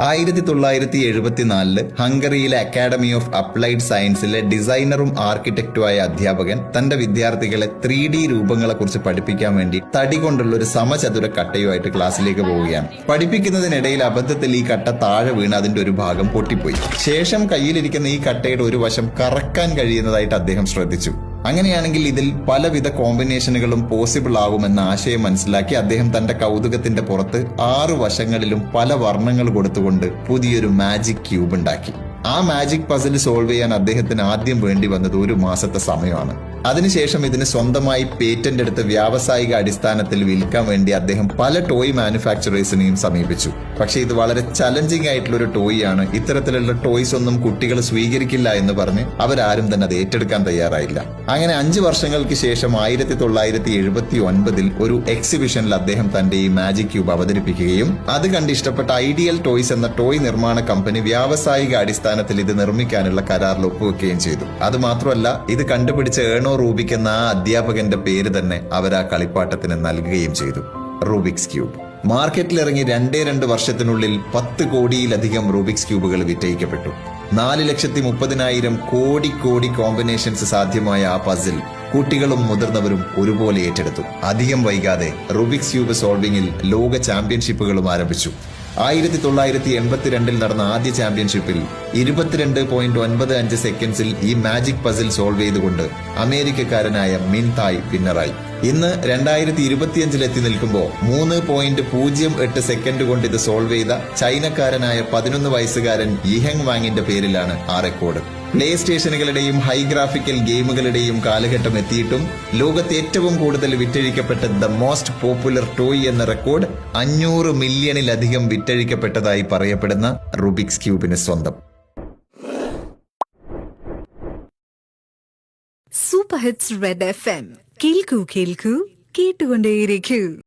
1974 ഹംഗറിയിലെ academy of applied സയൻസിലെ ഡിസൈനറും ആർക്കിടെക്റ്റുമായ അധ്യാപകൻ തന്റെ വിദ്യാർത്ഥികളെ 3D രൂപങ്ങളെക്കുറിച്ച് പഠിപ്പിക്കാൻ വേണ്ടി തടി കൊണ്ടുള്ള ഒരു സമചതുര കട്ടയുമായിട്ട് ക്ലാസ്സിലേക്ക് പോവുകയാണ്. പഠിപ്പിക്കുന്നതിനിടയിൽ അബദ്ധത്തിൽ ഈ കട്ട താഴെ വീണ് അതിന്റെ ഒരു ഭാഗം പൊട്ടിപ്പോയി. ശേഷം കയ്യിലിരിക്കുന്ന ഈ കട്ടയുടെ ഒരു വശം കറക്കാൻ കഴിയുന്നതായിട്ട് അദ്ദേഹം ശ്രദ്ധിച്ചു. അങ്ങനെയാണെങ്കിൽ ഇതിൽ പലവിധ കോമ്പിനേഷനുകളും പോസിബിൾ ആകുമെന്ന ആശയം മനസ്സിലാക്കി അദ്ദേഹം തന്റെ കൗതുകത്തിന്റെ പുറത്ത് 6 വശങ്ങളിലും പല വർണ്ണങ്ങൾ കൊടുത്തുകൊണ്ട് പുതിയൊരു മാജിക് ക്യൂബ് ഉണ്ടാക്കി. ആ മാജിക് പസിൽ സോൾവ് ചെയ്യാൻ അദ്ദേഹത്തിന് ആദ്യം വേണ്ടി വന്നത് 1 മാസത്തെ സമയമാണ്. അതിനുശേഷം ഇതിന് സ്വന്തമായി പേറ്റന്റ് എടുത്ത് വ്യാവസായിക അടിസ്ഥാനത്തിൽ വിൽക്കാൻ വേണ്ടി അദ്ദേഹം പല ടോയ് മാനുഫാക്ചറേഴ്സിനെയും സമീപിച്ചു. പക്ഷെ ഇത് വളരെ ചലഞ്ചിങ് ആയിട്ടുള്ള ഒരു ടോയ് ആണ്. ഇത്തരത്തിലുള്ള ടോയ്സ് ഒന്നും കുട്ടികൾ സ്വീകരിക്കില്ല എന്ന് പറഞ്ഞ് അവരാരും തന്നെ അത് ഏറ്റെടുക്കാൻ തയ്യാറായില്ല. അങ്ങനെ 5 വർഷങ്ങൾക്ക് ശേഷം 1979 ഒരു എക്സിബിഷനിൽ അദ്ദേഹം തന്റെ ഈ മാജിക് ക്യൂബ് അവതരിപ്പിക്കുകയും അത് കണ്ട് ഇഷ്ടപ്പെട്ട ഐഡിയൽ ടോയ്സ് എന്ന ടോയ് നിർമ്മാണ കമ്പനി വ്യാവസായിക അടിസ്ഥാനത്തിൽ ഇത് നിർമ്മിക്കാനുള്ള കരാറിൽ ഒപ്പുവെക്കുകയും ചെയ്തു. അതുമാത്രമല്ല, ഇത് കണ്ടുപിടിച്ച ഏണോ റൂബിക് എന്ന ആ അധ്യാപകന്റെ പേര് തന്നെ അവർ ആ കളിപ്പാട്ടത്തിന് നൽകുകയും ചെയ്തു, റൂബിക്സ് ക്യൂബ്. മാർക്കറ്റിലിറങ്ങി 2 വർഷത്തിനുള്ളിൽ 10 കോടിയിലധികം റൂബിക്സ് ക്യൂബുകൾ വിറ്റഴിക്കപ്പെട്ടു. 4,30,000 കോടി കോമ്പിനേഷൻസ് സാധ്യമായ ആ പസിൽ കുട്ടികളും മുതിർന്നവരും ഒരുപോലെ ഏറ്റെടുത്തു. അധികം വൈകാതെ റൂബിക്സ് ക്യൂബ് സോൾവിംഗിൽ ലോക ചാമ്പ്യൻഷിപ്പുകളും ആരംഭിച്ചു. 1982 നടന്ന ആദ്യ ചാമ്പ്യൻഷിപ്പിൽ 22.95 സെക്കൻഡ്സിൽ ഈ മാജിക് പസിൽ സോൾവ് ചെയ്തുകൊണ്ട് അമേരിക്കക്കാരനായ മിൻ തായ് വിന്നറായി. ഇന്ന് 2025 എത്തി നിൽക്കുമ്പോൾ 3.08 സെക്കൻഡ് കൊണ്ട് ഇത് സോൾവ് ചെയ്ത ചൈനക്കാരനായ 11 വയസ്സുകാരൻ യിഹെങ് വാങ്ങിന്റെ പേരിലാണ് ആ റെക്കോർഡ്. പ്ലേ സ്റ്റേഷനുകളുടെയും ഹൈ ഗ്രാഫിക്കൽ ഗെയിമുകളുടെയും കാലഘട്ടം എത്തിയിട്ടും ലോകത്ത് ഏറ്റവും കൂടുതൽ വിറ്റഴിക്കപ്പെട്ട ദ മോസ്റ്റ് പോപ്പുലർ ടോയ് എന്ന റെക്കോർഡ് 500 മില്യണിലധികം വിറ്റഴിക്കപ്പെട്ടതായി പറയപ്പെടുന്ന റൂബിക്സ് ക്യൂബിന് സ്വന്തം. സൂപ്പർ ഹിറ്റ്സ് റെഡ് FM കേൾക്കൂ കേട്ടുകൊണ്ടേയിരിക്കൂ.